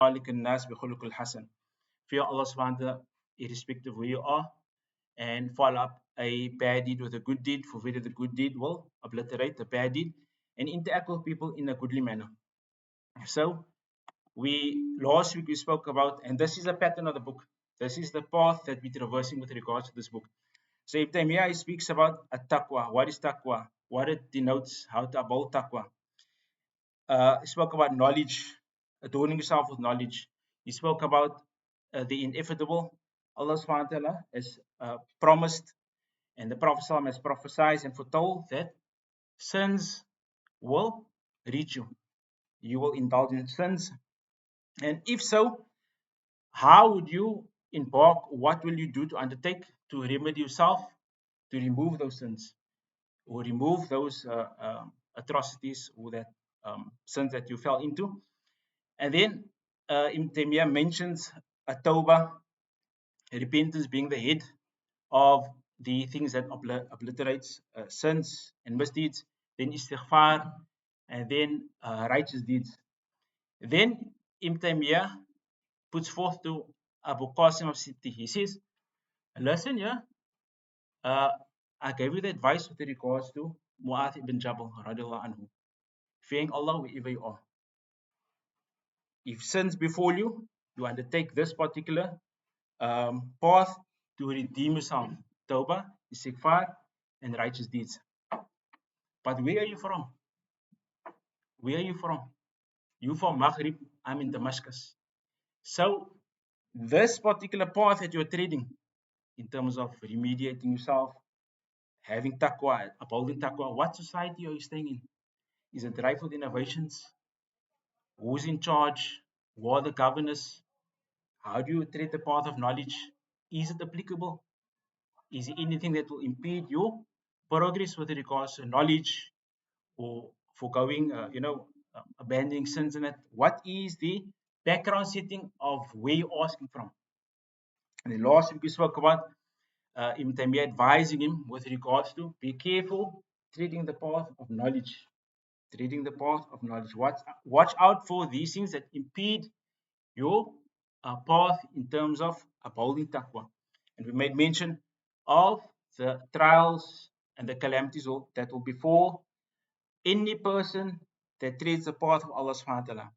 nas bi khuluqil hasan. Fear Allah subhanahu wa ta'ala irrespective of where you are, and follow up a bad deed with a good deed, for whether the good deed will obliterate the bad deed, and interact with people in a goodly manner. So last week we spoke about, and this is a pattern of the book. This is the path that we're traversing with regards to this book. So Ibn Taymiyyah speaks about at-taqwa. What is taqwa? What it denotes, how to about taqwa. He spoke about knowledge, adorning yourself with knowledge. He spoke about the inevitable. Allah subhanahu wa ta'ala has promised, and the Prophet has prophesied and foretold that sins will reach you. You will indulge in sins. And if so, how would you embark? What will you do to undertake to remedy yourself, to remove those sins, or remove those atrocities or that sins that you fell into? And then Ibn Taymiyyah mentions a tawbah, repentance being the head of the things that obliterates sins and misdeeds, then istighfar, and then righteous deeds. Then Ibn Taymiyyah puts forth to Abul Aasim of as-Sabtee. He says, listen, I gave you the advice with regards to Mu'adh ibn Jabal, radiyallahu anhu, fearing Allah wherever you are. If sins befall you, you undertake this particular path to redeem yourself. Tawbah, istighfar, and righteous deeds. But where are you from? Where are you from? You from Maghrib, I'm in Damascus. So this particular path that you're treading, in terms of remediating yourself, having taqwa, upholding taqwa, what society are you staying in? Is it rife with innovations? Who's in charge? Who are the governors? How do you tread the path of knowledge? Is it applicable? Is it anything that will impede your progress with regards to knowledge, or foregoing, abandoning sins in it? What is the background setting of where you're asking from? And the last week we spoke about Ibn Taymiyyah advising him with regards to be careful treading the path of knowledge. Treading the path of knowledge. Watch out for these things that impede your path in terms of upholding taqwa. And we made mention of the trials and the calamities that will befall any person that treads the path of Allah subhanahu wa ta'ala.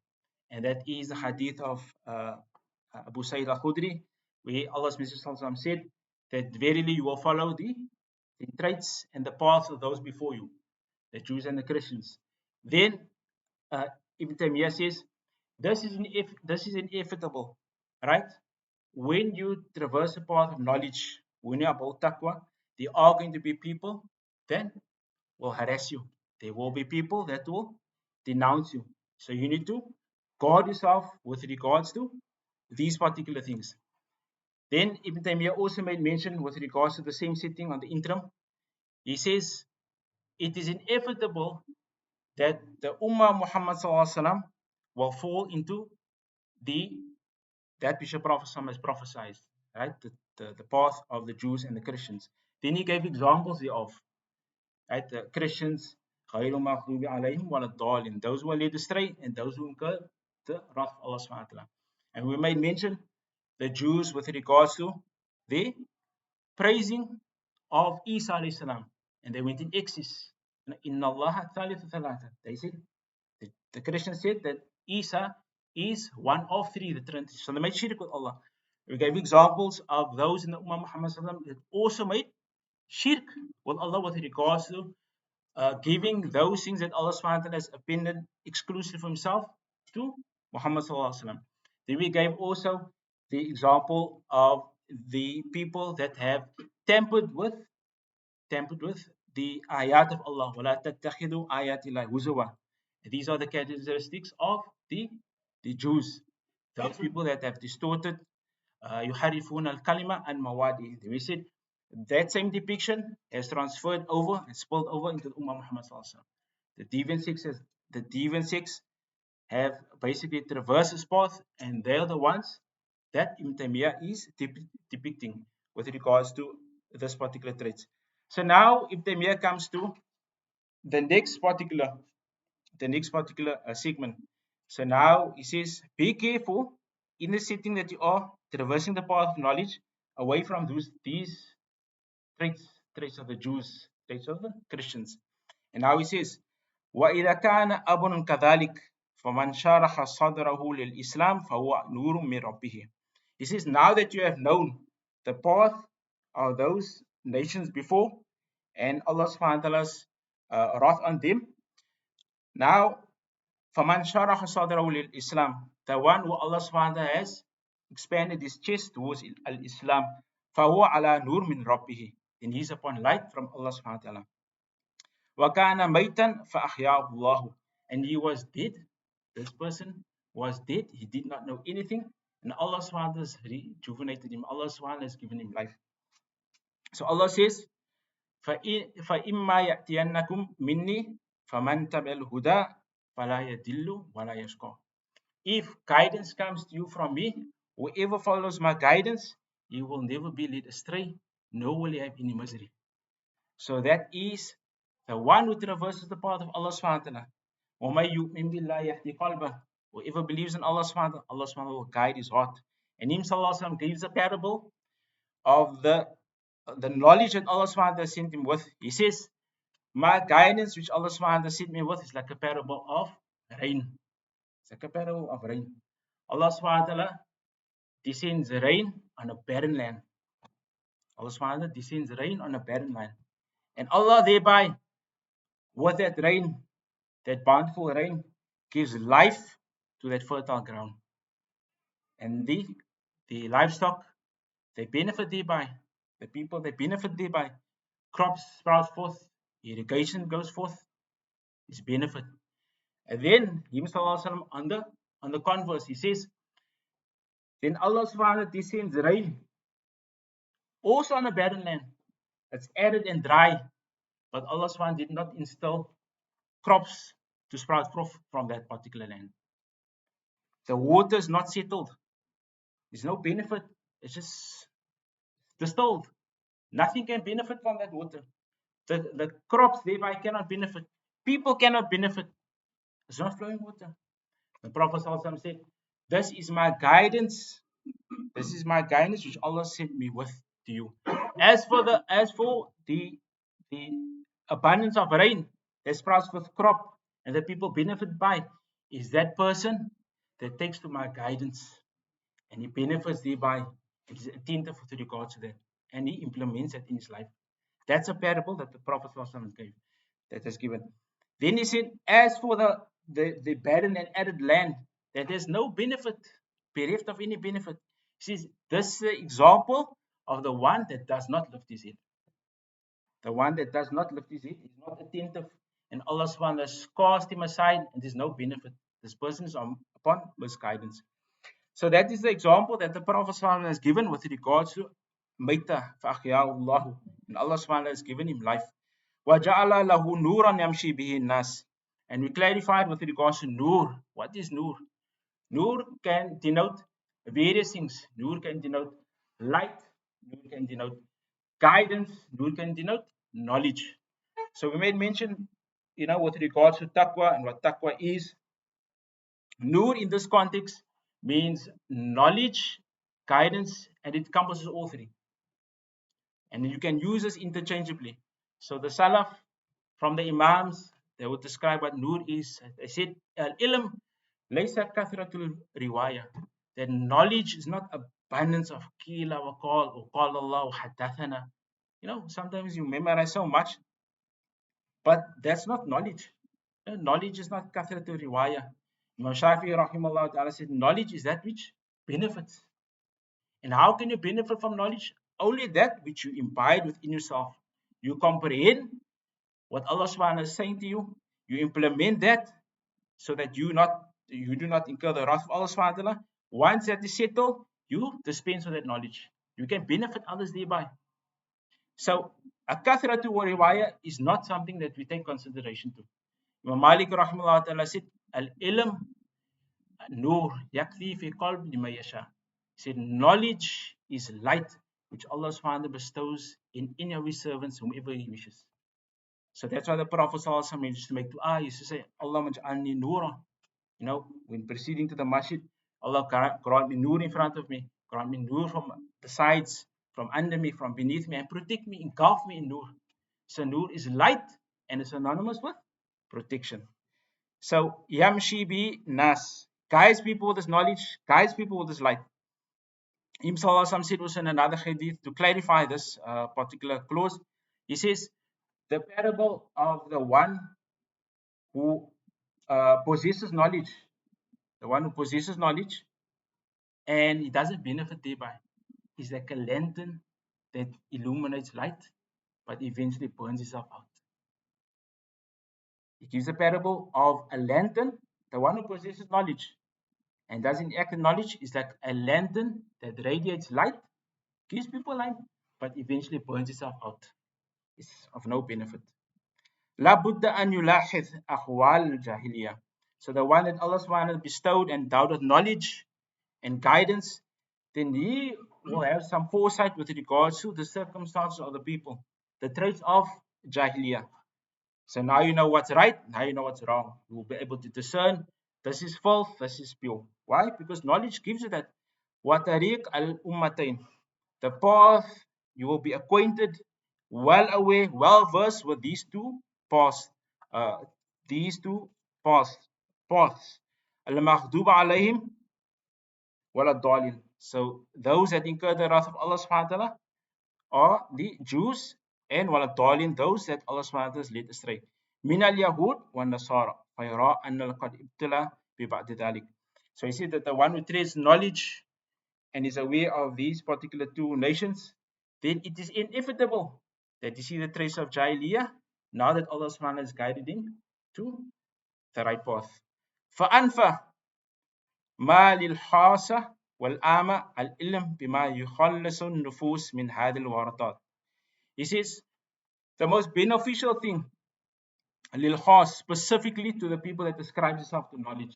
And that is the hadith of Abu Sa'id al-Khudri, where Allah's Messenger said that verily you will follow the traits and the paths of those before you, the Jews and the Christians. Then Ibn Taymiyyah says, this is inevitable, right? When you traverse a path of knowledge, when you are about taqwa, there are going to be people that will harass you. There will be people that will denounce you. So you need to guard yourself with regards to these particular things. Then Ibn Taymiyyah also made mention with regards to the same setting on the interim. He says, it is inevitable that the Ummah Muhammad sallallahu will fall into that which the Prophet has prophesied, right? The path of the Jews and the Christians. Then he gave examples thereof, right? The Christians, Maghribee alayhim wa ad-dallin, those who are led astray and those who incur the wrath of Allah subhanahu wa ta'ala. And we made mention the Jews with regards to the praising of Isa alayhi salam, and they went in excess. Inna Allah thalithu thalatha. They said, the Christians said that Isa is one of three, the Trinity. So they made shirk with Allah. We gave examples of those in the Ummah Muhammad that also made shirk with Allah with regards to giving those things that Allah SWT has appended exclusively for himself to Muhammad sallallahu. Then we gave also the example of the people that have tampered with the ayat of Allah. وَلَا تَتَّخِذُوا آيَاتِ اللَّهِ هُزُوًا. These are the characteristics of the Jews. Those people that have distorted يُحَرِّفُونَ الْكَلِمَةَ عَنْ مَوَادِهِ. We said that same depiction has transferred over and spilled over into the Ummah Muhammad sallallahu. The deviant sects have basically traversed this path, and they're the ones that Ibn Taymiyyah is depicting with regards to this particular traits. So now Ibn Taymiyyah comes to the next particular segment, So now he says, be careful in the setting that you are traversing the path of knowledge away from these traits, traits of the Jews, traits of the Christians. And now he says, وَإِذَا كَانَ أَبٌ كَذَلِكَ فَمَنْ شَرَحَ صَدْرَهُ لِلْإِسْلَامِ فَهُوَ نُورٌ مِّن رَبِّهِ. He says, now that you have known the path of those nations before and Allah subhanahu wa ta'ala's wrath on them, now فَمَنْ شَرَحَ صَدْرَهُ لِلْإِسْلَامِ, the one who Allah subhanahu wa ta'ala has expanded his chest towards al-Islam, فَهُوَ عَلَى نُورٍ مِّن رَبِّهِ, then he is upon light from Allah subhanahu wa ta'ala. وَكَانَ مَيْتًا فَأَحْيَاهُ اللَّهُ, and he was dead. This person was dead. He did not know anything. And Allah subhanahu wa ta'ala has rejuvenated him. Allah subhanahu wa ta'ala has given him life. So Allah says, فَإِمَّا يَأْتِيَنَّكُمْ مِنِّي فَمَنْ تَبِعَ الْهُدَى فَلَا يَضِلُّ وَلَا يَشْقَى. If guidance comes to you from me, whoever follows my guidance, he will never be led astray, nor will he have any misery. So that is the one who traverses the path of Allah subhanahu wa ta'ala. وَمَن يُؤْمِن بِاللَّهِ يَهْدِ قَلْبَهُ. Whoever believes in Allah subhanahu wa ta'ala, Allah subhanahu wa ta'ala will guide his heart. And Him sallallahu alayhi wa sallam gives a parable of the knowledge that Allah subhanahu wa ta'ala sent him with. He says, my guidance which Allah subhanahu wa ta'ala sent me with is like a parable of rain. It's like a parable of rain. Allah subhanahu wa ta'ala descends rain on a barren land. Allah subhanahu wa ta'ala descends rain on a barren land. And Allah thereby, with that rain, that bountiful rain, gives life to that fertile ground. And the livestock, they benefit thereby. The people, they benefit thereby. Crops sprout forth, irrigation goes forth, is benefit. And then, on the converse, he says, then Allah subhanahu wa ta'ala descends rain, also on a barren land. It's arid and dry, but Allah subhanahu wa ta'ala did not instill crops to sprout forth from that particular land. The water is not settled. There's no benefit. It's just distilled. Nothing can benefit from that water. The crops thereby cannot benefit. People cannot benefit. It's not flowing water. The Prophet ﷺ said, this is my guidance. This is my guidance which Allah sent me with to you. As for the abundance of rain that sprouts with crop and that people benefit by, is that person that takes to my guidance and he benefits thereby. It is attentive with regards to that, and he implements it in his life. That's a parable that the Prophet gave, that has given. Then he said, as for the barren and arid land, that there's no benefit, bereft of any benefit. He says, this is the example of the one that does not lift his head. The one that does not lift his head is not attentive, and Allah subhanahu wa ta'ala cast him aside, and there's no benefit. This person is upon misguidance. So that is the example that the Prophet ﷺ has given with regards to Maita fa'ahya'ullahu. And Allah subhanahu has given him life. وَجَعَلَ لَهُ نُورًا يَمْشِي بِهِ النَّاسِ. And we clarified with regards to Nur. What is Nur? Nur can denote various things. Nur can denote light. Nur can denote guidance. Nur can denote knowledge. So we made mention, with regards to taqwa and what taqwa is. Nur in this context means knowledge, guidance, and it encompasses all three. And you can use this interchangeably. So the Salaf, from the Imams, they would describe what Nur is. They said, Al-ilm laysa kathratul riwayah. That knowledge is not abundance of qila wa qal or qala Allah hadathana. Sometimes you memorize so much, but that's not knowledge. Knowledge is not kathratul riwayah. Imam Shafi'i rahimahullah ta'ala said, knowledge is that which benefits. And how can you benefit from knowledge? Only that which you imbibe within yourself. You comprehend what Allah subhanahu wa ta'ala is saying to you. You implement that so that you do not incur the wrath of Allah subhanahu wa ta'ala. Once that is settled, you dispense with that knowledge. You can benefit others thereby. So, a-kathratu wa riwayah is not something that we take consideration to. Imam Malik rahimahullah ta'ala said, al-ilm nur yakfi fi qalb liman yasha. He said, knowledge is light which Allah subhanahu wa ta'ala bestows in any of his servants whomever he wishes. So that's why the Prophet used to make dua. He used to say, Allahumma ja'alni nura. When proceeding to the masjid, Allah grant me nur in front of me, grant me nur from the sides, from under me, from beneath me, and protect me, engulf me in nur. So nur is light and is synonymous with protection. So yamshi bi nas, guides people with his knowledge, guides people with his light. Imam Sallallahu said also in another hadith to clarify this particular clause. He says, the parable of the one who possesses knowledge, the one who possesses knowledge and he doesn't benefit thereby, is like a lantern that illuminates light, but eventually burns itself out. He gives a parable of a lantern, the one who possesses knowledge and doesn't act in knowledge is like a lantern that radiates light, gives people light, but eventually burns itself out. It's of no benefit. La Buddha an yulahith akhwal jahiliyyah. So the one that Allah subhanahu wa ta'ala bestowed and endowed with knowledge and guidance, then he will have some foresight with regards to the circumstances of the people, the traits of jahiliyyah. So now you know what's right, now you know what's wrong. You will be able to discern this is false, this is pure. Why? Because knowledge gives you that. وَتَرِيقَ الْأُمَّتَيْنِ, the path, you will be acquainted, well aware, well versed with these two paths. These two paths. Al-Maghdub alayhim wal-Dalin. So those that incur the wrath of Allah subhanahu wa ta'ala are the Jews, and wal-Dalin, those that Allah subhanahu wa ta'ala has led astray. Min al-Yahud wa-Nasara. فَيَرَى أَنَّ الْقَدْ ابْتَلَى بِبَعْدِ ذَلِكَ. So he said that the one who treads knowledge and is aware of these particular two nations, then it is inevitable that you see the trace of jahiliyyah now that Allah subhanahu wa ta'ala has guided him to the right path. فَأَنْفَى مَا لِلْحَاسَةِ وَالْآمَةِ الْإِلْمِ بِمَا يُخَلِّصُ النُّفُوسِ مِنْ هَذِهِ الْوَرَطَاتِ. He says, the most beneficial thing, lil-khas, specifically to the people that ascribe themselves to knowledge.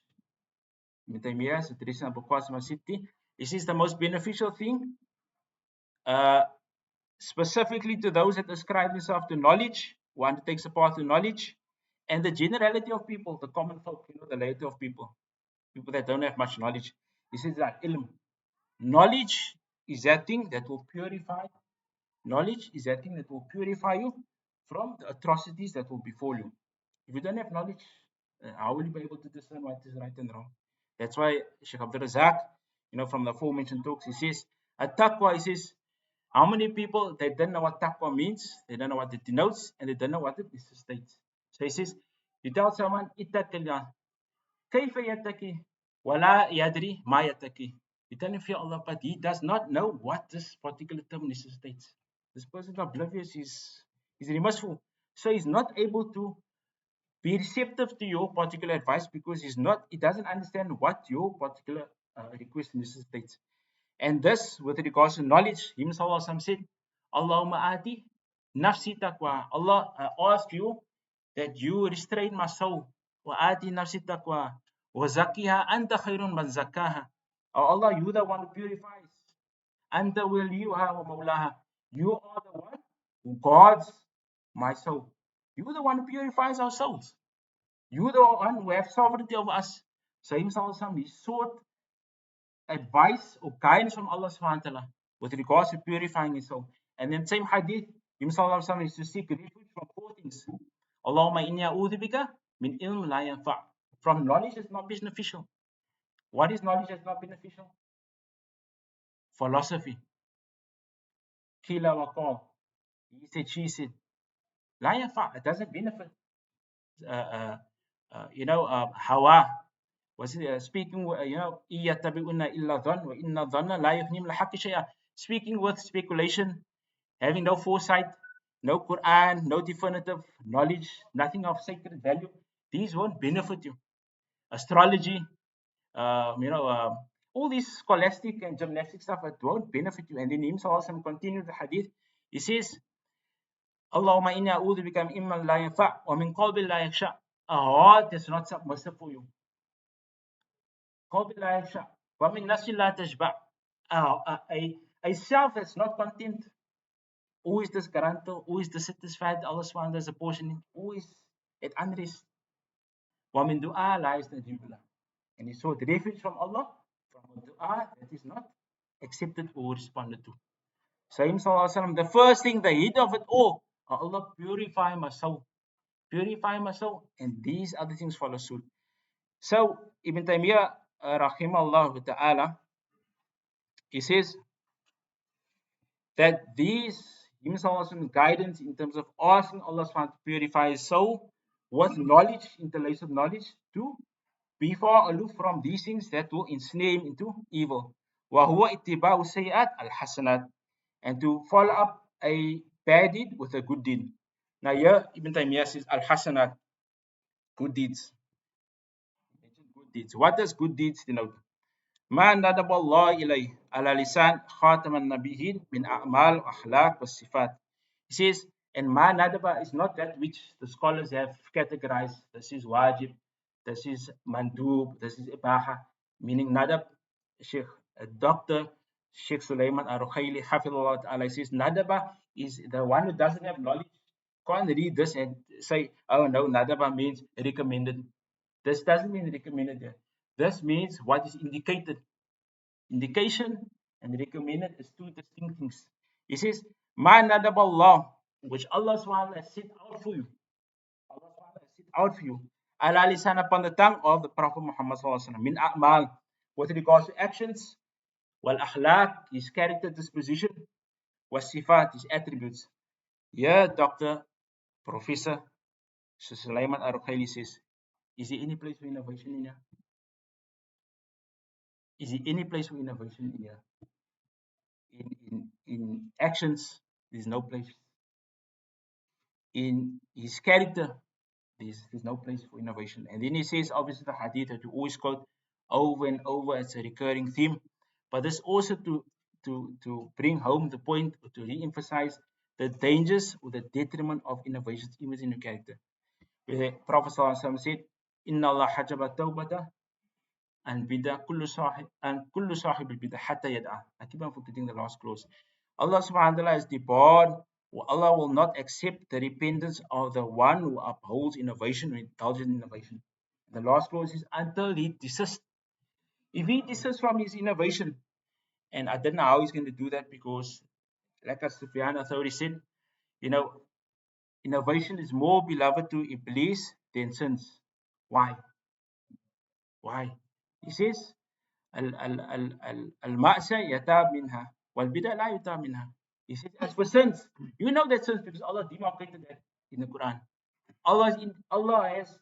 Ibn Taymiyyah, the tradition of al-Qaasim as-Sabtee, he says the most beneficial thing, specifically to those that ascribe themselves to knowledge, one that takes a path to knowledge, and the generality of people, the common folk, the laity of people that don't have much knowledge. He says that ilm, knowledge is that thing that will purify. Knowledge is that thing that will purify you from the atrocities that will befall you. If you don't have knowledge, how will you be able to discern what is right and wrong? That's why Shaykh Abdul Razak, from the aforementioned talks, he says, at-taqwa, he says, how many people, they don't know what taqwa means, they don't know what it denotes, and they don't know what it necessitates. So he says, you tell someone, ittaqillah, kayfa yattaqi, wala yadri ma yattaqi. You tell him fear Allah, but he does not know what this particular term necessitates. This person is oblivious, he's remorseful. So he's not able to be receptive to your particular advice because he doesn't understand what your particular request necessitates. And this, with regards to knowledge, Him Sallallahu said, Allahumma ati nafsi taqwa. Allah, I ask you that you restrain my soul. Wa ati nafsi taqwa. Wa zakiha anta khairun man zakaha. Oh Allah, you the one who purifies. Anta waliyuha wa mawlaha. You are the one who guards my soul. You are the one who purifies our souls. You are the one who have sovereignty over us. So Him Sallallahu he sought advice or guidance from Allah subhanahu wa ta'ala with regards to purifying his soul. And then same hadith, Imam Sallallahu Alaihi Wasallam is to seek refuge from four things. Allahumma inni a'udhu bika min ilm la yanfa'. From knowledge that's not beneficial. What is knowledge that's not beneficial? Philosophy. Kila wa qal. He said, she said. La yanfa'. It doesn't benefit. Hawa. Was speaking, إِيَّتَّبِعُونَ إِلَّا ظَنَّ وَإِنَّ الظَّنَّ لَا يُغْنِي مِنَ الْحَقِّ شَيْئًا. Speaking with speculation, having no foresight, no Quran, no definitive knowledge, nothing of sacred value, these won't benefit you. Astrology, all these scholastic and gymnastic stuff, it won't benefit you. And then Him Sallallahu continued the hadith. He says, Allahumma inni a'udhu bika min ilmin la yanfa' wa min qalbin la yakhsha'. A heart that's not submissive for you. Qalbin la yakhsha' wa min nafsin la tashba'. A self that's not content. Who is disgruntled? Who is dissatisfied? Allah subhanahu wa ta'ala is apportioning. Who is at unrest? وَمِن دُعَاء لَا يَسْتَجِيبُ لَهُ. and he sought refuge from Allah from a dua that is not accepted or responded to. So Him Sallallahu the first thing, the head of it all, Allah purify my soul. Purify my soul, and these other things follow suit. So Ibn Taymiyyah, rahimahullah ta'ala, he says that these Him Sallallahu guidance in terms of asking Allah subhanahu to purify his soul with knowledge, intellectual knowledge, to be far aloof from these things that will ensnare him into evil. وَهُوَ اتِّبَاعُ السَّيِّئَاتِ الْحَسَنَاتِ, and to follow up a bad deed with a good deed. Now here Ibn Taymiyyah says al-hasanat, good deeds. Good deeds. What does good deeds denote? ما ندب الله إليه على لسان خاتم النبيين من أعمال وأخلاق والصفات. He says, and ma nadaba is not that which the scholars have categorized. This is wajib, this is mandub, this is ibaha. Meaning nadab, Sheikh Dr. Sheikh Sulaiman Ar-Ruhaili Hafidhullah Ta'ala says, nadaba is the one who doesn't have knowledge, can't read this and say, oh no, nadaba means recommended. This doesn't mean recommended there. This means what is indicated. Indication and recommended is two distinct things. He says, Ma nadaballah, which Allah SWT has set out for you. Allah SWT has set out for you. Ala lisan, upon the tongue of the Prophet Muhammad SAW. Min a'mal, with regards to actions. Wal akhlaq, his character disposition. Was sifat, his attributes. Here, Dr. Professor Sulaiman Ar-Ruhaili says, is there any place for innovation in here? Is there any place for innovation in here? In actions, there's no place. In his character, there's no place for innovation. And then he says, obviously, the hadeeth that you always quote over and over as a recurring theme. But this also to bring home the point, or to re-emphasize the dangers or the detriment of innovations even in your character. Where the Prophet ﷺ said, Inna Allah hajaba tawbata and bida kullu sahib al-bida hatta yad'a. I keep on forgetting the last clause. Allah subhanahu wa ta'ala is debarred, Allah will not accept the repentance of the one who upholds innovation or indulges in innovation. The last clause is until he desists. If he desists from his innovation, and I don't know how he's going to do that, because like as Sufyan al-Thawri said, you know, innovation is more beloved to Iblis than sins. Why? Why? He says, المأسى يتاب منها والبدع لا يتاب منها. He says, as for sins, you know that sins because Allah demarcated that in the Quran. Allah has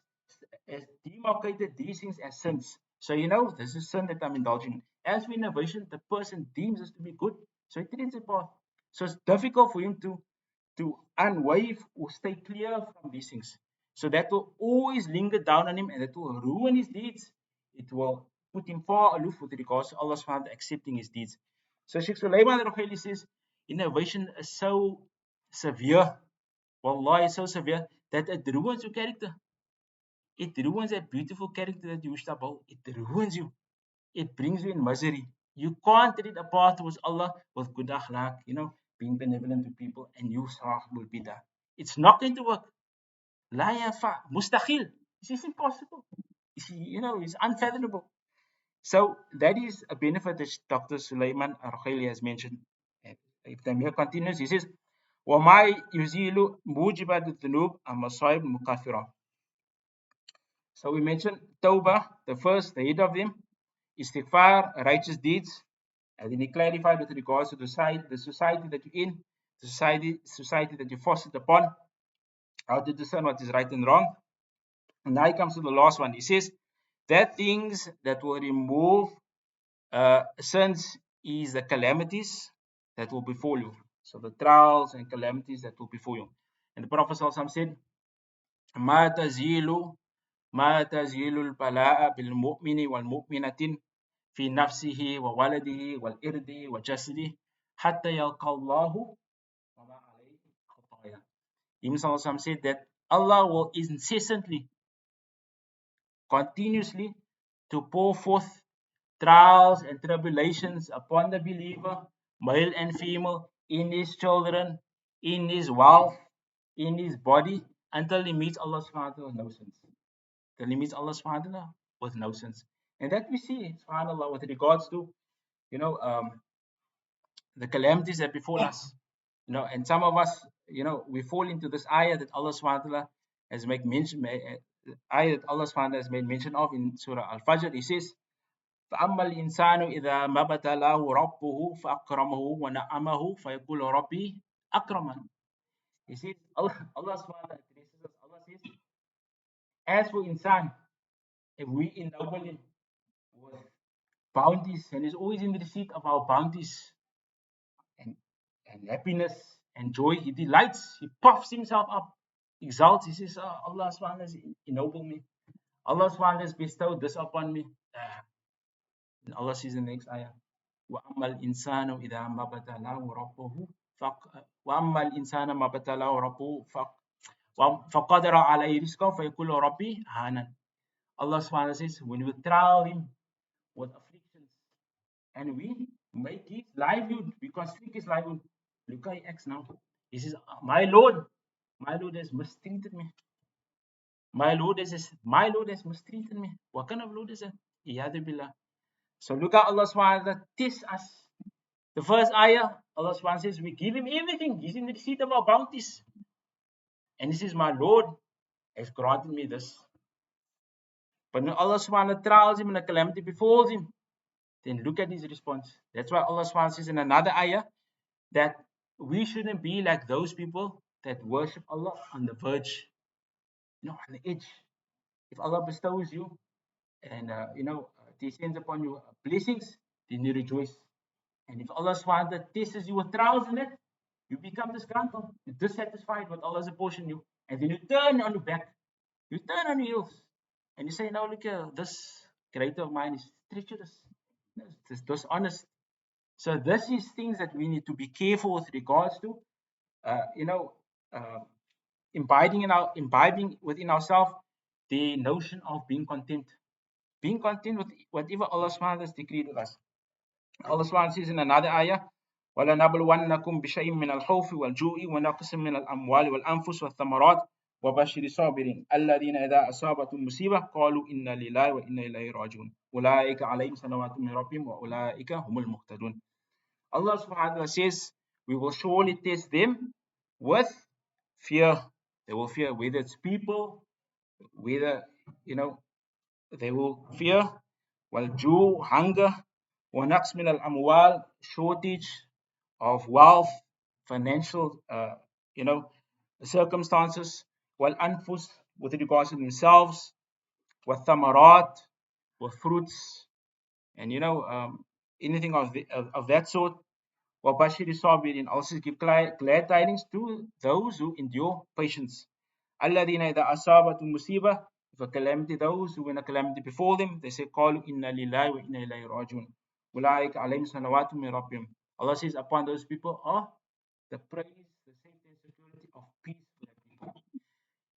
demarcated these things as sins. So you know this is sin that I'm indulging in. As for innovation, the person deems us to be good, so he treats it path. So it's difficult for him to unwave or stay clear from these things. So that will always linger down on him, and that will ruin his deeds. It will put him far aloof with regards to Allah subhanahu wa ta'ala accepting his deeds. So Sheikh Sulaiman Ar-Ruhaili says, innovation is so severe, wallahi, it's so severe, that it ruins your character. It ruins that beautiful character that you wish to uphold. It ruins you. It brings you in misery. You can't read a path towards Allah with good akhlaq, being benevolent to people, and you sahibul bidah. It's not going to work. La yafa, mustahil. It's impossible. It's unfathomable. So that is a benefit that Dr. Sulaiman Ar-Ruhaili has mentioned. If the Amir continues, he says, وَمَا يُزِيلُ مُوجِبَاتِ الذُّنُوبِ الْمَصَائِبِ الْمُكَفِّرَةِ. So we mentioned Tawbah, the head of them, istighfar, righteous deeds, and then he clarified with regards to the society that you're in, the society that you're fostered upon, how to discern what is right and wrong. And now he comes to the last one. He says that things that will remove sins is the calamities that will befall you. So the trials and calamities that will befall you. And the Prophet said, ما تزيل البلاء بالمؤمن والمؤمنة في نفسه وولده والإرض وجسده حتى يلقى الله وما عليه خطايا. Imam said that Allah will incessantly, continuously to pour forth trials and tribulations upon the believer, male and female, in his children, in his wealth, in his body, until he meets Allah subhanahu wa ta'ala with no sins. Till he meets Allah subhanahu wa ta'ala with no sins. And that we see, subhanAllah, with regards to, you know, the calamities that befall us. And some of us, we fall into this ayah that Allah subhanahu wa ta'ala has made mention, ayah that Allah subhanahu wa ta'ala has made mention of in Surah Al-Fajr. He says, فَأَمَّا الْإِنسَانُ إِذَا مَا ابْتَلَاهُ رَبُّهُ فَأَكْرَمَهُ وَنَعَمَهُ فَيَقُولُ رَبِّي أَكْرَمَنِ. He says, Allah subhanahu wa ta'ala addresses us. Allah says, as for insan, if we ennoble him with bounties, and he's always in the receipt of our bounties and, and happiness and joy, he delights, he puffs himself up, exalts, he says, Allah subhanahu wa ta'ala has ennobled me. Allah subhanahu wa ta'ala has bestowed this upon me. And Allah says in the next ayah, وَأَمَّا الْإِنسَانُ إِذَا مَا ابْتَلَاهُ رَبُّهُ وَأَمَّا الْإِنسَانَ مَا ابْتَلَاهُ رَبُّهُ فَقَدَرَ عَلَيْهِ رِزْقَهُ فَيَقُولُ رَبِّي أَهَانَنِ. Allah subhanahu wa ta'ala says, when we trial him with afflictions and we make his livelihood, we constrict his livelihood. Look how he acts now. He says, my Lord has mistreated me. My Lord has mistreated me. What kind of Lord is that? Iyadu billah. So look how Allah subhanahu wa ta'ala tests us. The first ayah, Allah subhanahu wa ta'ala says, we give him everything. He's in the receipt of our bounties. And he says, my Lord has granted me this. But when Allah subhanahu wa ta'ala trials him and a calamity befalls him, then look at his response. That's why Allah subhanahu wa ta'ala says in another ayah that we shouldn't be like those people that worship Allah on the verge, on the edge. If Allah bestows you and descends upon you blessings, then you rejoice. And if Allah subhanahu wa ta'ala tests you with trials in it, you become disgruntled, you're dissatisfied with Allah's apportion you, and then you turn on your back, you turn on your heels, and you say, "No, look here, this creator of mine is treacherous, this dishonest." So this is things that we need to be careful with regards to, uh, you know, uh, imbibing within ourselves the notion of being content with whatever Allah subhanahu wa ta'ala has decreed with us. Allah subhanahu wa ta'ala says in another ayah, وَلَنَبْلُوَنَّكُمْ بِشَيْءٍ مِّنَ الْخَوْفِ وَالْجُوعِ وَنَقْصٍ مِّنَ الْأَمْوَالِ وَالْأَنفُسِ وَالثَّمَرَاتِ وَبَشِّرِ الصَّابِرِينَ الَّذِينَ إِذَا أَصَابَتْهُم مُّصِيبَةٌ قَالُوا إِنَّا لِلَّهِ وَإِنَّا إِلَيْهِ رَاجِعُونَ أُولَٰئِكَ عَلَيْهِمْ صَلَوَاتٌ مِّن رَّبِّهِمْ وَأُولَٰئِكَ هُمُ الْمُهْتَدُونَ. Allah subhanahu wa ta'ala says, we will surely test them with fear. They will fear, whether it's people, whether, they will fear, wal-ju', hunger, wa-naqs min al-amwal, shortage of wealth, financial, circumstances, wal-anfus, with regards to themselves, wa-thamarat, with fruits, and anything of that sort. وَبَشِّرِ الصَّابِرِينَ, also give glad tidings to those who endure patience. الَّذِينَ إِذَا أَصَابَتْهُم مُّصِيبَةٌ, if a calamity, those who when a calamity befall them, they say, قَالُوا إِنَّا لِلَّهِ وَإِنَّا إِلَيْهِ رَاجِعُونَ أُولَٰئِكَ عَلَيْهِمْ صَلَوَاتٌ مِّن رَّبِّهِمْ. Allah says, upon those people are the praise, the safety and security of peace for that people.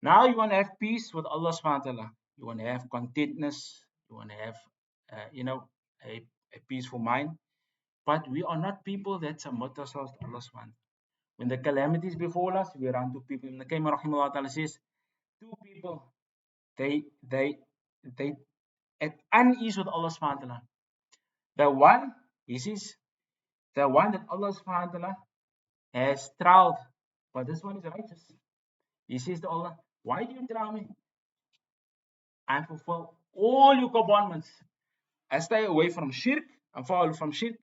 Now you want to have peace with Allah subhanahu wa ta'ala. You want to have contentness. You want to have, a peaceful mind. But we are not people that submit ourselves to Allah subhanahu wa ta'ala. When the calamities befall us, we run to people. Ibn Qayyim rahimahullah ta'ala says, two people, they at unease with Allah subhanahu wa ta'ala. The one, he says, the one that Allah subhanahu wa ta'ala has trialed, but this one is righteous. He says to Allah, why do you trial me? I fulfill all your commandments. I stay away from shirk and follow from shirk.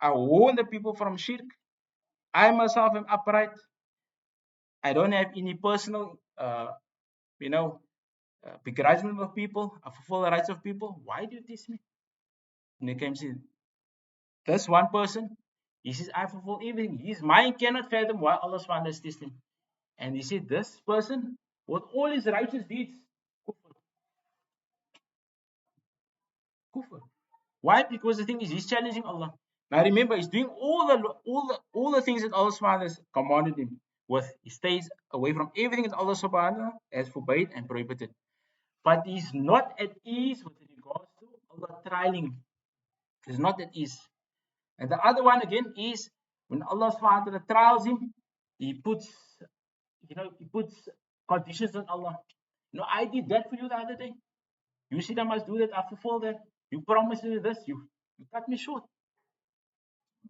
I warn the people from shirk. I myself am upright. I don't have any personal, begrudgment of people. I fulfill the rights of people. Why do you test me? And they came and said, this one person, he says, I fulfill everything. His mind cannot fathom why Allah subhanahu wa ta'ala is testing. And he said, this person, with all his righteous deeds, kufr. Kufr. Why? Because the thing is, he's challenging Allah. Now remember, he's doing all the things that Allah subhanahu wa ta'ala has commanded him with. He stays away from everything that Allah subhanahu wa ta'ala has forbade and prohibited. But he's not at ease with regards to Allah trialing him. He's not at ease. And the other one again is when Allah subhanahu wa ta'ala trials him, he puts conditions on Allah. I did that for you the other day. You said I must do that, I fulfill that. You promised me this, you cut me short.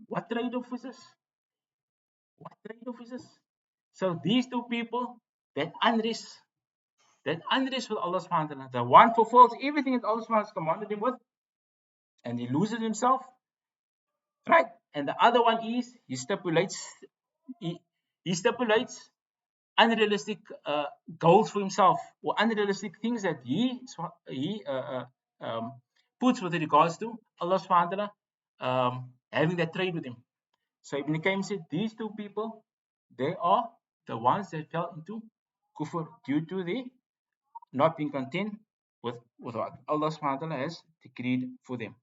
What trade-off is this? What trade-off is this? So these two people, that unrest, with Allah subhanahu wa ta'ala, the one fulfills everything that Allah subhanahu wa ta'ala has commanded him with, and he loses himself, right? And the other one is he, he stipulates unrealistic goals for himself, or unrealistic things that he puts with regards to Allah subhanahu wa ta'ala, having that trade with him. So Ibn Qayyim said these two people, they are the ones that fell into kufr due to the not being content with what Allah subhanahu wa ta'ala has decreed for them.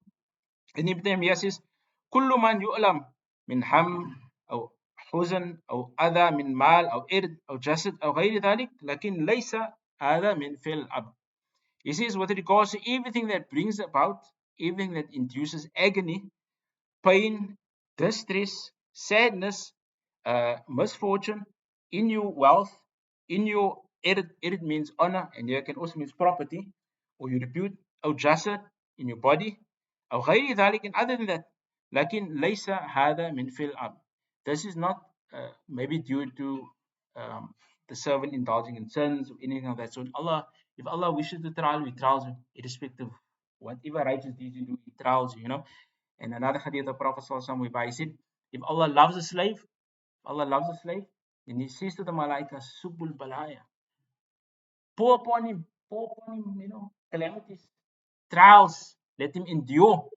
And Ibn Taymiyyah says, كل من يؤلم من هم أو حزن أو أذى من مال أو إرد أو جسد أو غير ذلك لكن ليس هذا من فعل العبد. He says, with regards to everything that brings about, everything that induces agony, pain, distress, sadness, misfortune, in your wealth, in your irid means honor, and here can also means property, or your repute, or jasad, in your body, أو غير ذلك, and other than that, لكن ليس هذا من فعل العبد. This is not maybe due to the servant indulging in sins or anything of that sort. If Allah wishes to trial you, He trials you, irrespective of whatever righteous deeds you do, He trials you. And another hadith of Prophet ﷺ whereby he said, if Allah loves a slave, then He says to the malaika, Subul Balaya, pour upon him, calamities, trials, let him endure.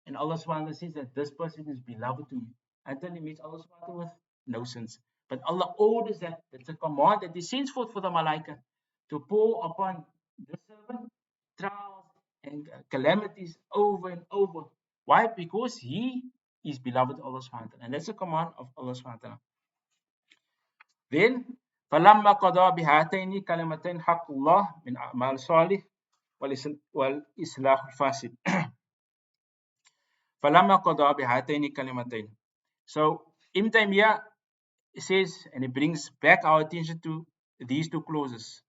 And Allah subhanahu wa ta'ala says that this person is beloved to me until he meets Allah subhanahu wa ta'ala with no sins. But Allah orders that, it's a command that He sends forth for the malaika to pour upon the servant trials and calamities over and over. Why? Because he is beloved to Allah subhanahu wa ta'ala. And that's a command of Allah subhanahu wa ta'ala. Then, فَلَمَّا قَضَى بِهَاتَيْنِ كَلِمَتَيْنِ حَقُّ اللَّهِ مِنْ أَعْمَالِ الصَّالِحِ وَالْإِصْلَاحُ الْفَاسِدِ. فَلَمَّا قَضَى بِهَاتَيْنِ كَلِمَتَيْنِ. So, Ibn Taymiyyah says, and he brings back our attention to these two clauses.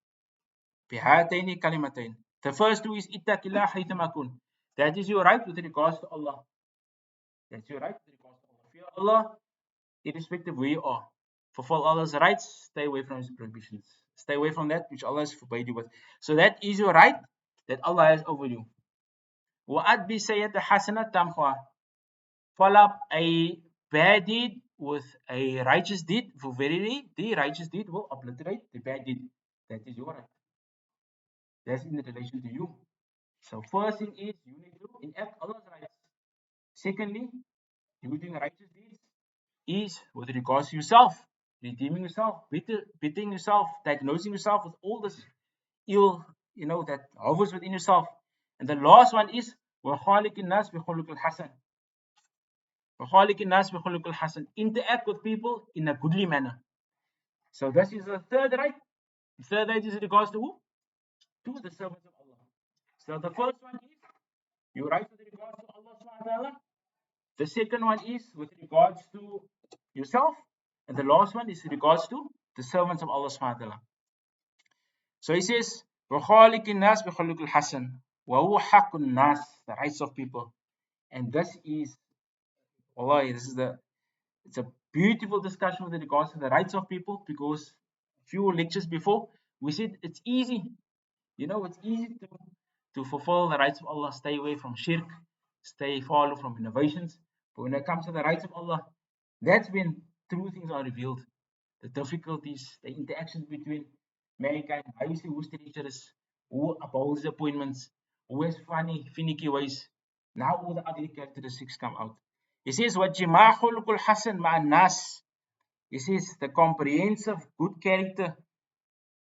بِهَاتَيْنِ كَلِمَتَيْنِ. The first two is اتَّقِ اللَّهَ حَيْثُمَا كُنْتَ. That is your right with regards to Allah. That's your right with regards to Allah. Fear Allah, irrespective of where you are. Fulfill Allah's rights, stay away from His prohibitions. Stay away from that which Allah has forbade you with. So that is your right that Allah has over you. وَأَدْبِ سَيَّةَ حَسَنَةً تَمْحُهَا. Follow up a bad deed with a righteous deed, for verily the righteous deed will obliterate the bad deed. That is your right. That's in relation to you. So first thing is you need to enact Allah's rights. Secondly, you doing righteous deeds is with regards to yourself, redeeming yourself, bettering yourself, diagnosing yourself with all this ill, that hovers within yourself. And the last one is وَخَالِقِ النَّاسِ بِخُلُقِ الْحَسَنِ. وَخَالِقِ النَّاسِ بِخُلُقِ الْحَسَنِ. Interact with people in a goodly manner. So this is the third right. The third right is with regards to who? To the servants of Allah. So the first one is your right with regards to Allah subhanahu wa ta'ala. The second one is with regards to yourself. And the last one is with regards to the servants of Allah subhanahu wa ta'ala. So he says, وَخَالِقِ النَّاسِ بِخُلُقِ الْحَسَنِ وَهُوَ حَقُّ النَّاسِ. The rights of people. And this is, wallahi, it's a beautiful discussion with regards to the rights of people, because a few lectures before, we said it's easy. It's easy to fulfill the rights of Allah, stay away from shirk, stay far from innovations. But when it comes to the rights of Allah, that's when true things are revealed. The difficulties, the interactions between mankind, how you see who's treacherous, who opposes appointments, who has funny, finicky ways. Now all the ugly characteristics come out. He says, وَجِمَاعُ خُلُقُ الْحَسَنِ مَعَ النَّاسِ. He says, the comprehensive good character,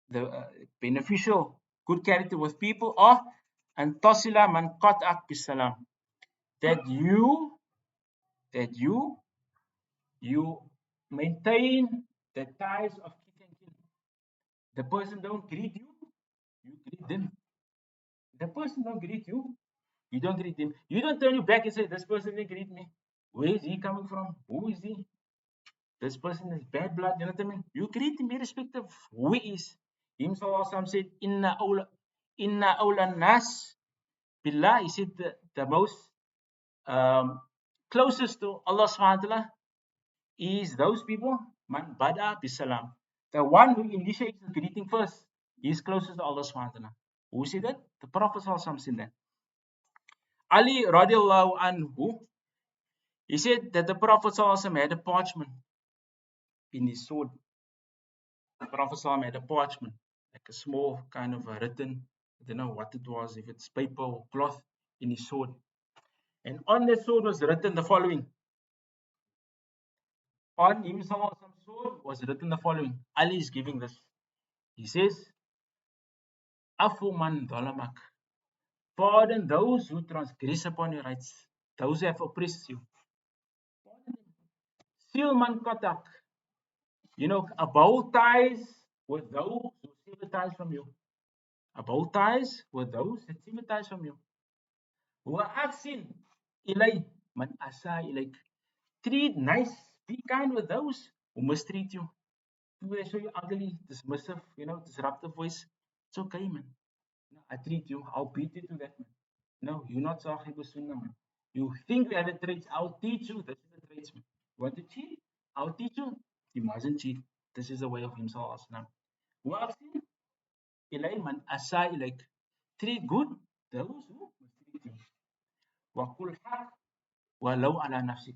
the beneficial good character with people are أَن تَصِلَ مَنْ قَطَعَكَ بِالسَّلَامِ. That you maintain the ties of kith and kin. The person don't greet you, you greet them. The person don't greet you, you don't greet them. You don't turn your back and say, this person didn't greet me. Where is he coming from? Who is he? This person is bad blood, you know what I mean? You greet him irrespective of who he is. Him said, Inna awla nas Billah, he said the most closest to Allah subhanahu wa ta'ala is those people, man bada bisalam. The one who initiates the greeting first is closest to Allah subhanahu wa ta'ala. Who said that? The Prophet said that. Ali radiyallahu anhu, he said that the Prophet had a parchment in his sword. The Prophet had a parchment, like a small kind of a written, I don't know what it was, if it's paper or cloth, in his sword. And on the sword was written the following. On himself, some sword was written the following. Ali is giving this. He says, Afu man dhalamak. Pardon those who transgress upon your rights, those who have oppressed you. Seal man katak. You know, a bow ties with those who sever ties from you. A bow ties with those that sever ties from you. Wa ahsin ilay man asa ilayk. Treat nice, be kind with those who mistreat you. People they show you ugly, dismissive, disruptive voice. It's okay, man. I treat you, I'll beat you to that, man. No, you're not Sahibu Sunnah, man. You think we have the traits, I'll teach you. This is the traits, man. You want to cheat? I'll teach you. You mustn't cheat. This is the way of Himself. Wa'afin ilay man asa ilayk. Treat good those who mistreat you. Waqul haq walau ala nafsik.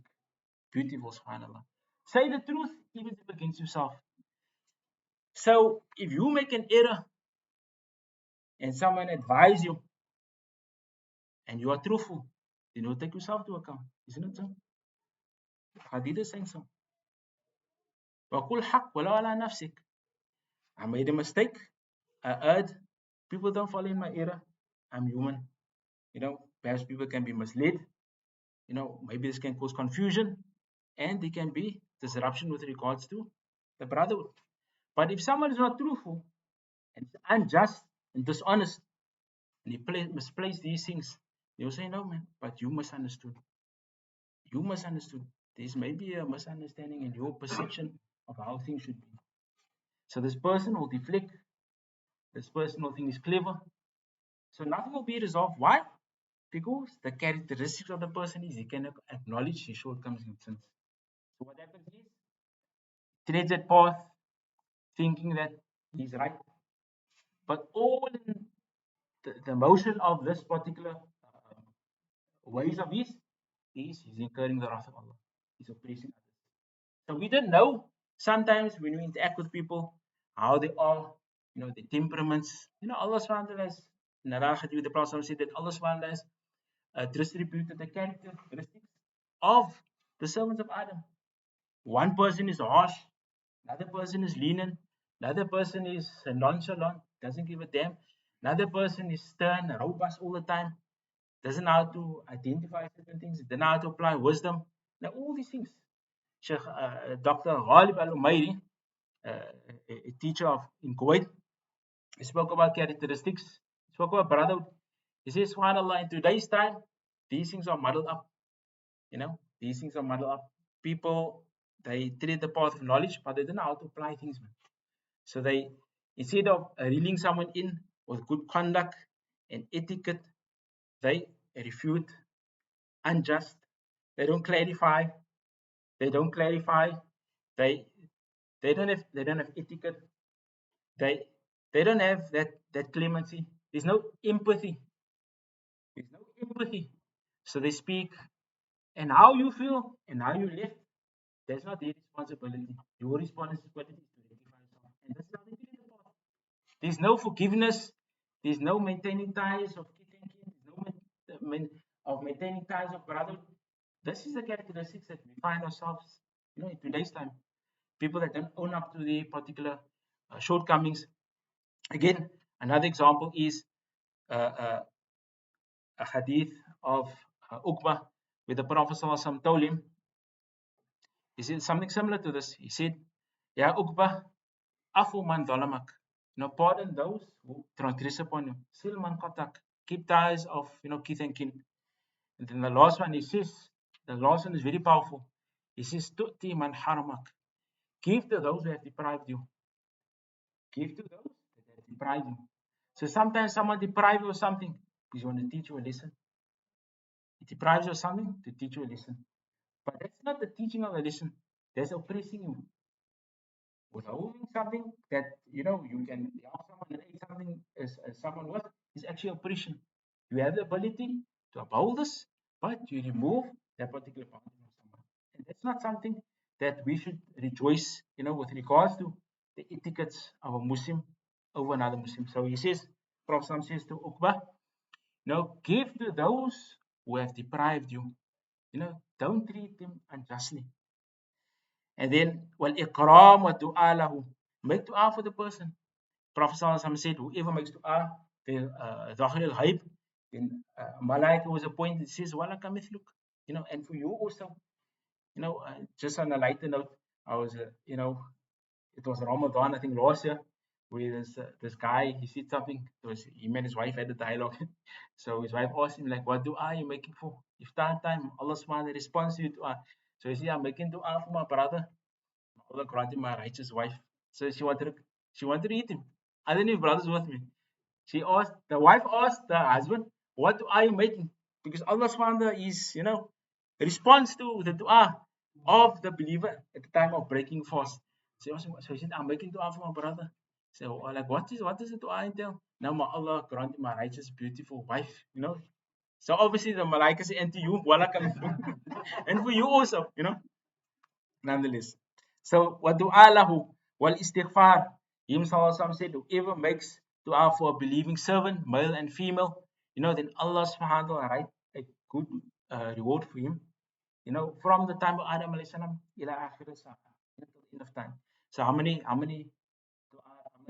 Beautiful, subhanAllah. Say the truth even if against yourself. So if you make an error and someone advise you and you are truthful, then you take yourself to account. Isn't it so? Hadith is saying so. وَقُلْ حَقْ وَلَوْ عَلَى نَفْسِكَ. I made a mistake. I erred. People don't follow in my error. I'm human. Perhaps people can be misled. Maybe this can cause confusion. And there can be disruption with regards to the brotherhood. But if someone is not truthful and unjust and dishonest, and he misplaced these things, they'll say, no, man, but you misunderstood. You misunderstood. There's maybe a misunderstanding in your perception of how things should be. So this person will deflect. This person will think he's clever. So nothing will be resolved. Why? Because the characteristics of the person is he can acknowledge his shortcomings and sins. So what happens is, he treads that path thinking that he's right. But all in the motion of this particular ways of his is he's incurring the wrath of Allah. He's oppressing others. So we don't know sometimes when we interact with people how they are, the temperaments. Allah subhanahu wa ta'ala has, in the Prophet said that Allah subhanahu wa ta'ala has distributed the characteristics of the servants of Adam. One person is harsh, another person is lenient, another person is nonchalant, doesn't give a damn, another person is stern, robust all the time, doesn't know how to identify certain things, doesn't know how to apply wisdom. Now, all these things. Shaykh Dr. Ghalib al-Umayri, a teacher in Kuwait, he spoke about characteristics, he spoke about brotherhood. He says, subhanAllah, in today's time, these things are muddled up. These things are muddled up. People, they tread the path of knowledge, but they don't know how to apply things, man. So they, instead of reeling someone in with good conduct and etiquette, they refute unjust. They don't clarify. They don't have etiquette. They don't have that clemency. There's no empathy. So they speak, and how you feel and how you live, that's not their responsibility. Your responsibility is to rectify yourself. And that's not the path. There's no forgiveness. There's no maintaining ties of kith and kin. There's no of maintaining ties of brotherhood. This is the characteristics that we find ourselves, in today's time. People that don't own up to the particular shortcomings. Again, another example is a hadith of Uqbah, where the Prophet ﷺ told him, he said something similar to this. He said, Ya Uqbah, afu man dhalamak. Pardon those who transgress upon you. Sil man qatak. Keep ties of, kith and kin. And then the last one, he says, the last one is very powerful. He says, tu'ti man haramak. Give to those who have deprived you. Give to those that have deprived you. So sometimes someone deprives you of something He's going to teach you a lesson. He deprives you of something to teach you a lesson. But that's not the teaching of the lesson. That's oppressing you. Withholding something that you can help someone and aid something as someone with is actually oppression. You have the ability to uphold this, but you remove that particular boundary from someone. And that's not something that we should rejoice, with regards to the etiquettes of a Muslim over another Muslim. So he says, Prophet says to Uqba, give to those who have deprived you. Don't treat them unjustly. And then, ikram wa du'a lahu. Make dua for the person. Prophet ﷺ said, whoever makes dua, then dhahir al-ghaib, then malaika was appointed, says, walaka mithluk. And for you also, just on a lighter note, I was, it was Ramadan, I think last year, where this guy, he said something, him and his wife had a dialogue. So his wife asked him, like, what dua are you making for? Iftar time, Allah subhanahu responds to you dua. So he said, I'm making dua for my brother. Allah granted my righteous wife. So she wanted to eat him. I don't know if brothers with me. The wife asked the husband, what are you making? Because Allah subhanahu is, responds to the dua of the believer at the time of breaking fast. So he said, I'm making dua for my brother. So like, what does the dua entail? Now may Allah grant my righteous, beautiful wife, So obviously the malaika say, and to you, and for you also, nonetheless. So, wa du'a lahu wal istighfar. Him Sallallahu said, whoever makes dua for a believing servant, male and female, then Allah subhanahu wa ta'ala write a good reward for him, from the time of Adam alayhi salam ila akhir until the end of time. So how many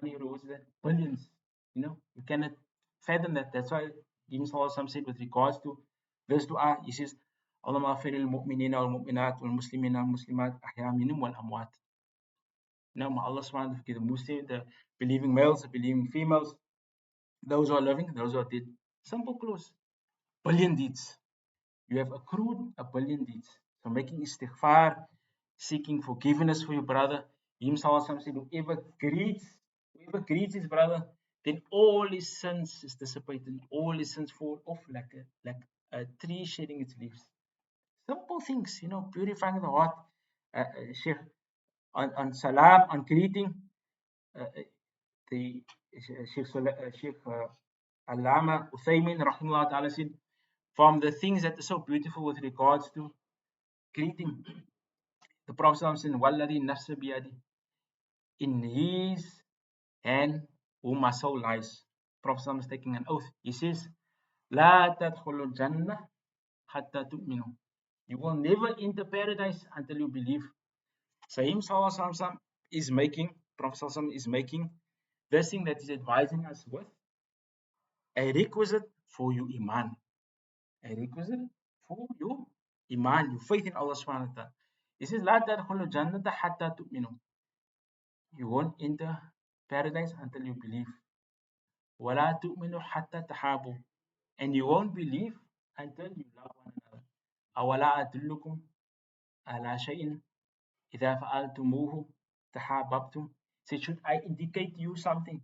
rewards is that? Billions. You cannot fathom that. That's why Him Sallallahu said with regards to this dua, he says, اللهم اغفر للمؤمنين والمؤمنات والمسلمين والمسلمات أحياء منهم والأموات. May Allah subhanahu forgive the believing males, the believing females, those who are living, those who are dead. Simple close. Billion deeds. You have accrued a billion deeds. So making istighfar, seeking forgiveness for your brother. Him Sallallahu said, whoever greets his brother, then all his sins is dissipated, all his sins fall off like a tree shedding its leaves. Simple things, purifying the heart. Shaykh, on salam, on greeting, the Shaykh Allama Uthaymin, rahimahullah ta'ala, said, from the things that are so beautiful with regards to greeting, the Prophet said, Walladhi nafsa biyadi, in his hand whom my soul lies. Prophet is taking an oath. He says, La tadkhulul jannah hatta tu'minu. You will never enter paradise until you believe. So him Sallallahu is making, Prophet is making this thing that he's advising us with a requisite for your iman. A requisite for your iman, your faith in Allah subhanahu wa ta'ala. He says, La tadkhulul jannata hatta tu'minu. You won't enter paradise until you believe. وَلَا تُؤْمِنُوا حَتَّى تَحَابُوا. And you won't believe until you love one another. أَوَلَا أَدُلُّكُمْ عَلَى شَيْءٍ إِذَا فَعَلْتُمُوهُ تَحَابَبْتُمْ. So should I indicate to you something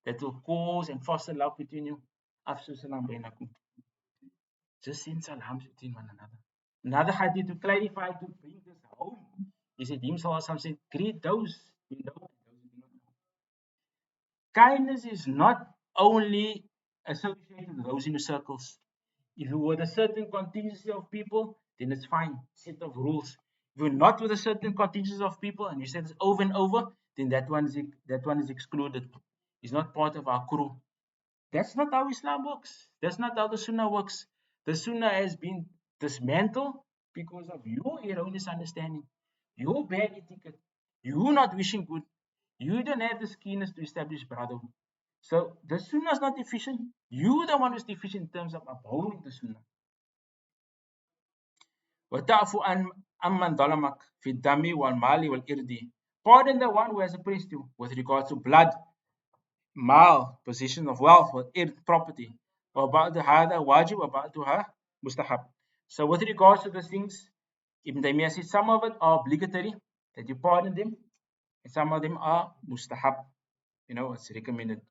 that will cause and foster love between you? أَفْشُوا السَّلَامَ بَيْنَكُمْ. Just send salams between one another. Another hadith to clarify, to bring this home. He said, Him Sallallahu said, greet those you know and those you do not know. Kindness is not only associated with those in the circles. If you're with a certain contingency of people, then it's fine. Set of rules. If you're not with a certain contingency of people and you say this over and over, then that one is excluded. It's not part of our crew. That's not how Islam works. That's not how the Sunnah works. The Sunnah has been dismantled because of your erroneous understanding, your bad etiquette, you not wishing good. You don't have the keenness to establish brotherhood. So the Sunnah is not deficient. You the one who's deficient in terms of upholding the Sunnah. وَتَعْفُ عَمَّنْ ظَلَمَكَ فِي الدَّمِ وَالْمَالِ وَالْإِرْدِ. Pardon the one who has oppressed you with regards to blood, mal, possession of wealth, or property. وَبَعْدُ هَذَا وَاجِبْ وَبَعْدُهَا مُسْتَحَبْ. So with regards to these things, Ibn Taymiyyah says some of it are obligatory, that you pardon them, and some of them are mustahab, it's recommended.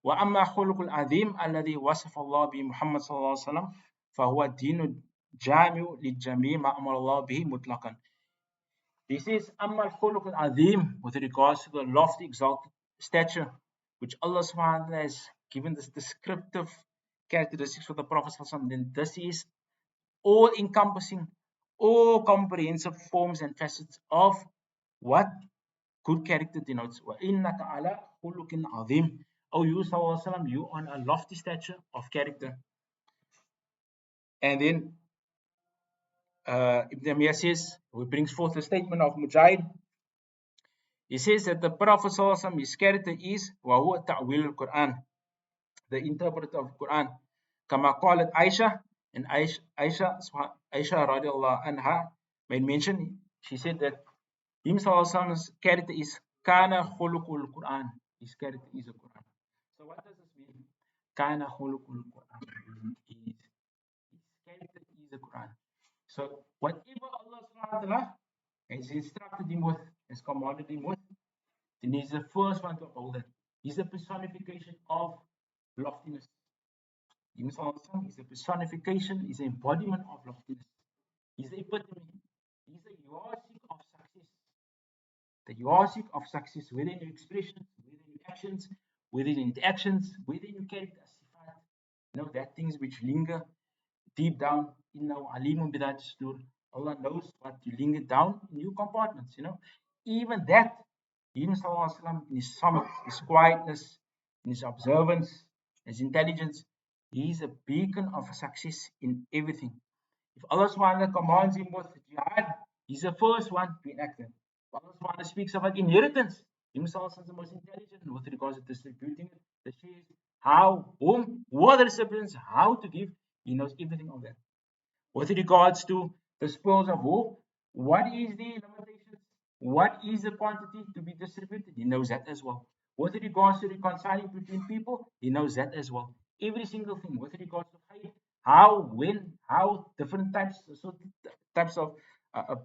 وأما خلق العظيم الذي وصف الله به محمد صلى الله عليه وسلم فهو الدين الجامع للجميع ما أمر الله به مطلقا. This is أما الخلق العظيم with regards to the lofty exalted stature which Allah subhanahu wa ta'ala has given this descriptive characteristics for the Prophet sallallahu alaihi wasallam. Then this is all encompassing, all comprehensive forms and facets of what good character denotes. وَإِنَّكَ عَلَى خُلُقٍ عَظِيمٍ. O you sallallahu alaihi wasallam, you on a lofty stature of character. And then Ibn Taymiyyah says, he brings forth a statement of Mujahid. He says that the Prophet sallallahu alaihi wasallam, his character is وَهُوَ تَعْوِيلُ الْقُرْآنِ, the interpreter of the Quran. كما قالت Aisha, and Aisha radiyallahu anha made mention, she said that him sallallahu alaihi wasallam's character is kana khuluqul Quran. His character is the Quran. So what does this mean? Kana khuluqul Quran. His character is the Quran. So whatever Allah subhanahu wa ta'ala has instructed him with, has commanded him with, then he's the first one to uphold it. He's the personification of loftiness. Him sallallahu alaihi wasallam is the personification, is the embodiment of loftiness. He's the epitome. He's the yardstick of success. The yardstick of success within your expressions, within your actions, within interactions, within your character. That things which linger deep down in our alimun bidat sudur. Allah knows what you linger down in your compartments. Even that, Him sallallahu alaihi wasallam, in his summit, his quietness, in his observance, his intelligence, he is a beacon of success in everything. If Allah subhanahu wa ta'ala commands him with jihad, he's the first one to enact it. If Allah subhanahu wa ta'ala speaks about inheritance, himself is the most intelligent with regards to distributing it, the shares, how, who are the recipients, how to give, he knows everything of that. With regards to the spoils of war, what is the limitations? What is the quantity to be distributed? He knows that as well. With regards to reconciling between people, he knows that as well. Every single thing with regards to how, when, how, different types of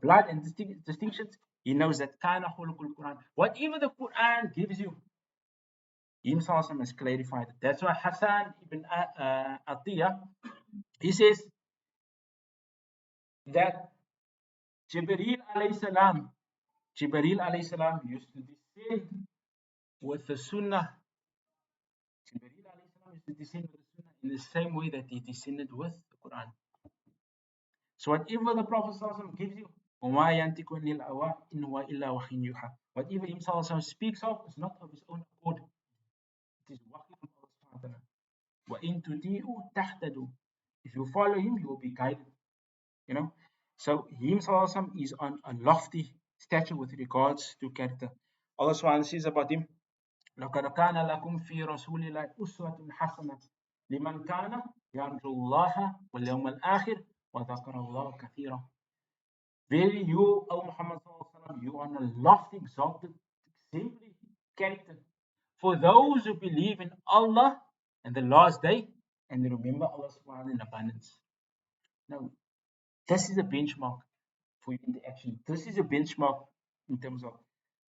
blood and distinctions, he knows that kind of Quran. Whatever the Quran gives you, himself has clarified it. That's why Hassan ibn Atiyah, he says that Jibreel alayhi salam used to descend with the Sunnah. Jibreel alayhi salam used to descend with the Sunnah in the same way that he descended with the Quran. So whatever the Prophet gives you, whatever himself speaks of is not of his own accord. It is wahi from Allah subhanahu. If you follow him, you will be guided. So himself is on a lofty stature with regards to character. Allah subhanahu wa ta'ala says about him, لَقَدْ كَانَ لَكُمْ فِي رَسُولِ اللَّهِ أُسْوَةٌ حَسَنَةٌ لِمَنْ كَانَ يَرْجُو اللَّهَ وَالْيَوْمَ الْآخِرِ وَذَكَرَ اللَّهَ كَثِيرًا. Verily you, O Muhammad sallallahu alaihi wasallam, you are on a lofty, exalted, exemplary character for those who believe in Allah and the last day and remember Allah subhanahu wa ta'ala in abundance. Now, this is a benchmark for your interaction. This is a benchmark in terms of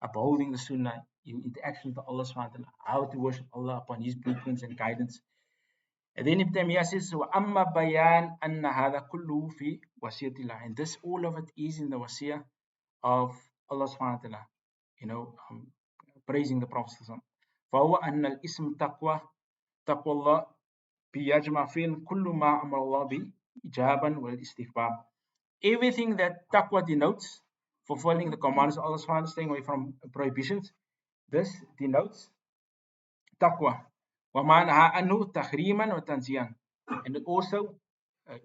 upholding the Sunnah, your interaction with Allah subhanahu wa ta'ala, how to worship Allah upon His blueprints and guidance. And then Ibn Taymiyyah says, وَأَمَّا بَيَانْ أَنَّ هَذَا كُلُّهُ فِي وَصِيَّةِ اللَّهِ. And this, all of it is in the wasiyah of Allah subhanahu wa ta'ala, praising the Prophet sallallahu alaihi wasallam. فَهُوَ أَنَّ الْإِسْمِ تَقْوَى اللَّهِ بِيَجْمَعْ فِيهِ كُلُّ مَا أَمَرَ اللَّهُ بِهِ إِجَابًا وَالْإِسْتِحْبَابًا. Everything that taqwa denotes, fulfilling the commands of Allah subhanahu wa ta'ala, staying away from prohibitions, this denotes taqwa. وَمَا نَهَى عَنْهُ تَحْرِيمًا وَتَنْزِيهًا. And it also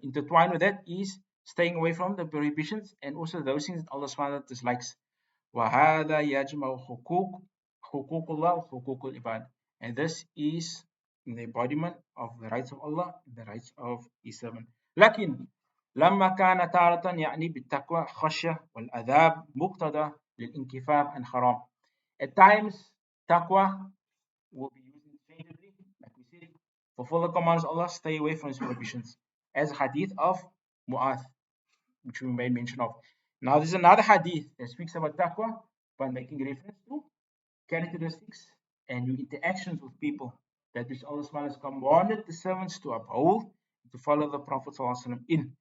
intertwined with that is staying away from the prohibitions and also those things that Allah subhanahu wa ta'ala dislikes. وَهَذَا يَجْمَعُ حُقُوقُ اللَّهِ وَحُقُوقُ الْعِبَادِ. And this is in the embodiment of the rights of Allah and the rights of His servant. لكن لما كان تارة يعني بالتقوى خشية والأذاب مقتضى للانكفاف عن حرام. At times, taqwa will be used interchangeably, like we said, fulfill the commands of Allah, stay away from His prohibitions, as hadith of Mu'adh, which we made mention of. Now, there's another hadith that speaks about taqwa, but making reference to characteristics and your interactions with people. that which Allah subhanahu has commanded the servants to uphold, to follow the Prophet in.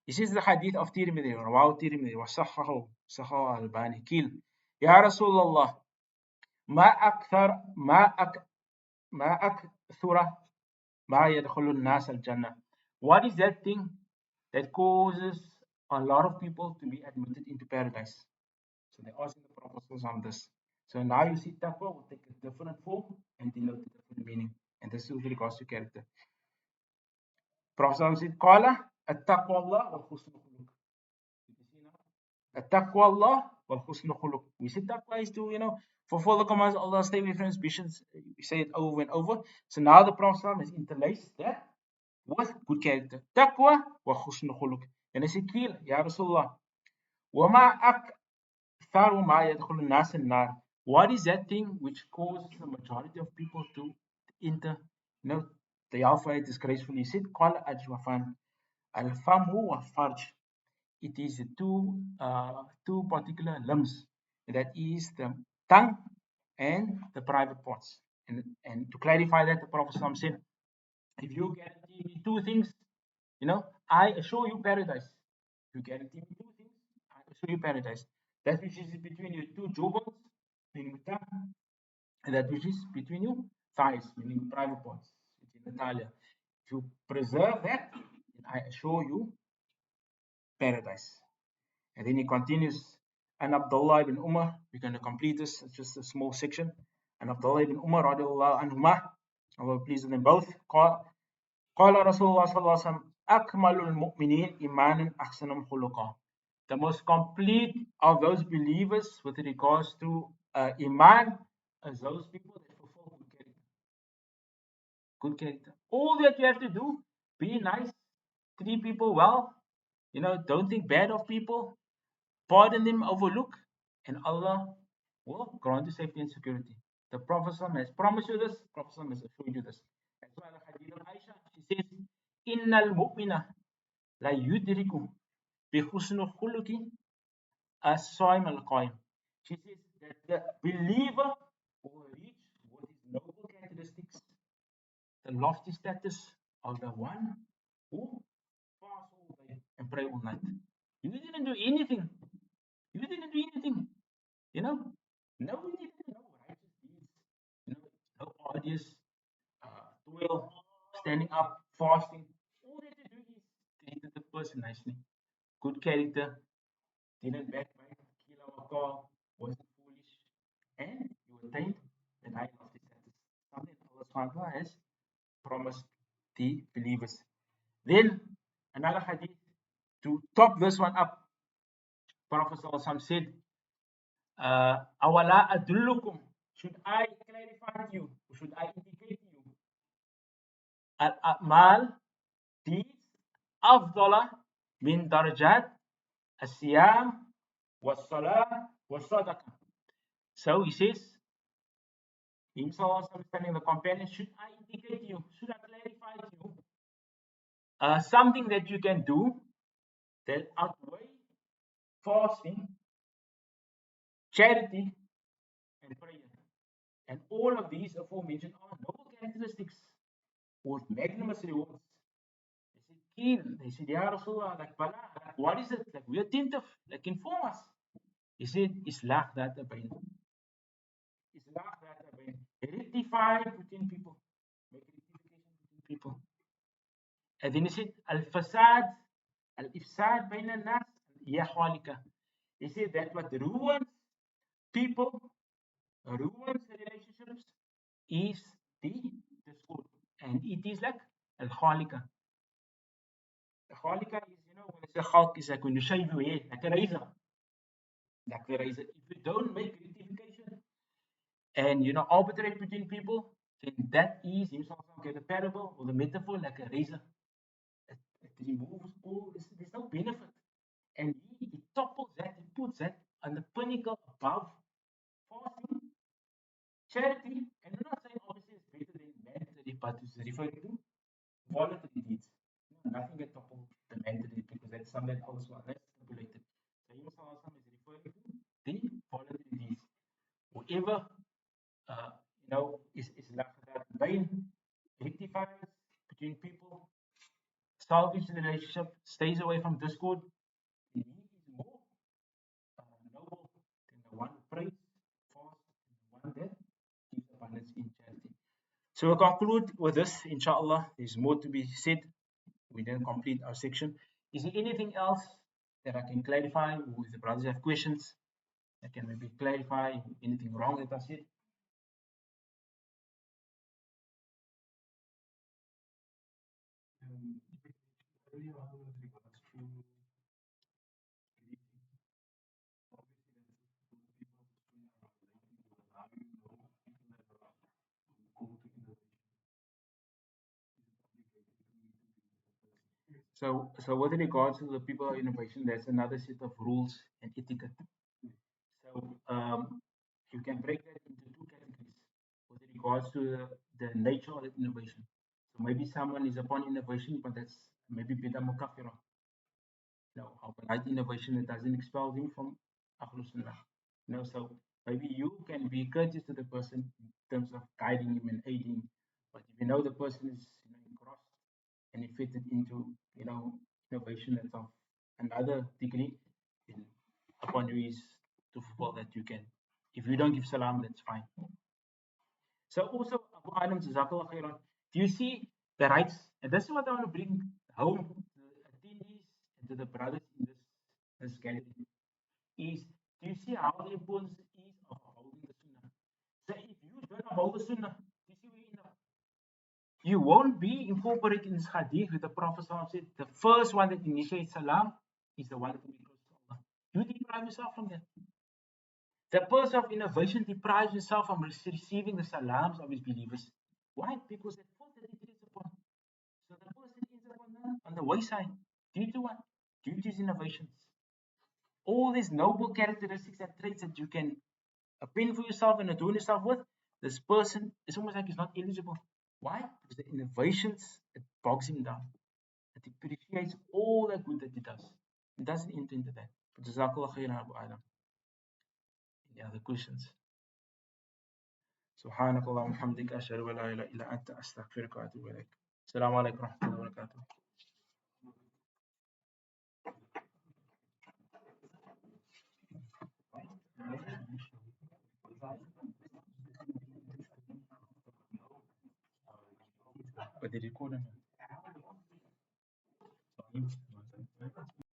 This is the hadith of Tirmidhi, Rawahu Tirmidhi, wa Sahhahu al-Albani. Qil, Ya Rasulullah, ma akthar, ma akthura, ma yadkhulun nas al-Jannah. What is that thing that causes a lot of people to be admitted into paradise? So they ask the Prophet on this. So now you see taqwa will take a different form and denote a different meaning. And this is with regards to character. Prophet said, Qala at-taqwa Allah wal husnul khuluq. At-taqwa Allah wal husnul khuluq. We said taqwa is to, fulfill the commands of Allah, stay away from ambitions. We say it over and over. So now the Prophet has interlaced that with good character. Taqwa wa husnul khuluq. And I said, Qil, Ya Rasulullah, wama what is that thing which causes the majority of people to enter, the hellfire disgracefully? He said, "Qala ajwafan al-famu wa farj." It is the two particular limbs, that is the tongue and the private parts. And to clarify that, the Prophet said, if you guarantee me two things, I assure you paradise. If you guarantee me two things, I assure you paradise. That which is between your two jawbones, meaning the tongue, and that which is between your thighs, meaning private parts, in Italia. If you preserve that, then I assure you paradise. And then he continues, and Abdullah ibn Umar, we're going to complete this, it's just a small section. And Abdullah ibn Umar, radiyallahu anhuma, Allah pleased with them both, قال رسول الله صلى الله عليه وسلم أكمل المؤمنين إيمانا أحسنهم خلقا. The most complete of those believers with regards to iman is those people that fulfill good character. Good character. All that you have to do, be nice, treat people well, don't think bad of people, pardon them, overlook, and Allah will grant you safety and security. The Prophet has promised you this, the Prophet has assured you this. That's why the hadith of Aisha, she says, Innal mu'mina la yudriku bi husnul khuluqi as-saim al-qaim. She says that the believer will reach what is noble characteristics, the lofty status of the one who fasts all day and pray all night. You didn't do anything. You didn't do anything. No righteous deeds, no arduous toil, standing up, fasting. All that you do is treated the person nicely. Good character, didn't backbite, kill our car, wasn't foolish, and you attained the high of the status. Something Allah subhanahu wa ta'ala has promised the believers. Then another hadith to top this one up, Prophet said, Awala adullukum, should I clarify to you, should I indicate to you, al-a'mal, deeds, afdala min darajat, as-siyam, was-salah, was-sadaqah. So he says, himself telling the companion, should I indicate to you, should I clarify to you something that you can do that outweigh fasting, charity, and prayer? And all of these aforementioned are noble characteristics with magnanimous rewards. They said, they said, Ya Rasulullah, like, what is it? Like, we're attentive, like, inform us. He said, Islah that abain. Islah that abain. Rectify between people. Make rectification between people. And then he said, Al-Fasad, Al-Ifsad bain al-Nas, Yahwalika. He said that what ruins people, ruins relationships, is the discord. And it is like Al-Khalika. The Khalika is, when it's a khalk, is like when you shave your head, like a razor. Like the razor. If you don't make rectification and arbitrate between people, then that is himself okay, the parable or the metaphor like a razor. It removes all, there's no benefit. And he topples that, he puts that on the pinnacle above fasting, charity, and I'm not saying obviously it's better than mandatory, but it's referring to voluntary deeds. Nothing can topple the mandatory because that's something that also that's stipulated. So Yunus is referring to the voluntary deeds. Whoever is left that vain, pacifiers between people, salvages the relationship, stays away from discord, he is more noble than the one who prays, fasts, and the one that gives abundance in charity. So we'll conclude with this, inshallah. There's more to be said. We didn't complete our section. Is there anything else that I can clarify, or if the brothers have questions, I can maybe clarify anything wrong that I said? Earlier on with regards to so with regards to the people of innovation, there's another set of rules and etiquette. So you can break that into two categories with regards to the nature of the innovation. So maybe someone is upon innovation, but that's maybe bida mukaffira. No, overnight innovation that doesn't expel him from Ahlul Sunnah. No, so maybe you can be courteous to the person in terms of guiding him and aiding. But if you know the person is engrossed and he fitted into innovation that's of another degree, then upon you is to fulfill that you can. If you don't give salam, that's fine. So also Abu Adam Jazakallah khairan. Do you see the rights? And this is what I want to bring home to the attendees and to the brothers in this gathering. Is do you see how the importance is of upholding the sunnah? So if you don't uphold the sunnah, do you see where you end up? You won't be incorporated in this hadith with the Prophet said the first one that initiates salam is the one that will be close to Allah. You deprive yourself from that. The person of innovation deprives himself from receiving the salams of his believers. Why? Because that fault that he treads upon. So the person ends up on the wayside. Due to what? Due to his innovations. All these noble characteristics and traits that you can append for yourself and adorn yourself with, this person is almost like he's not eligible. Why? Because the innovations, it bogs him down. It appreciates all the good that he does. It doesn't enter into that. Jazakallah khairan Abu Adam. Any other questions? سبحانك اللهم وبحمدك أشهد أن لا إله إلا أنت أستغفرك وأتوب إليك. السلام عليكم ورحمة الله وبركاته. But the recorder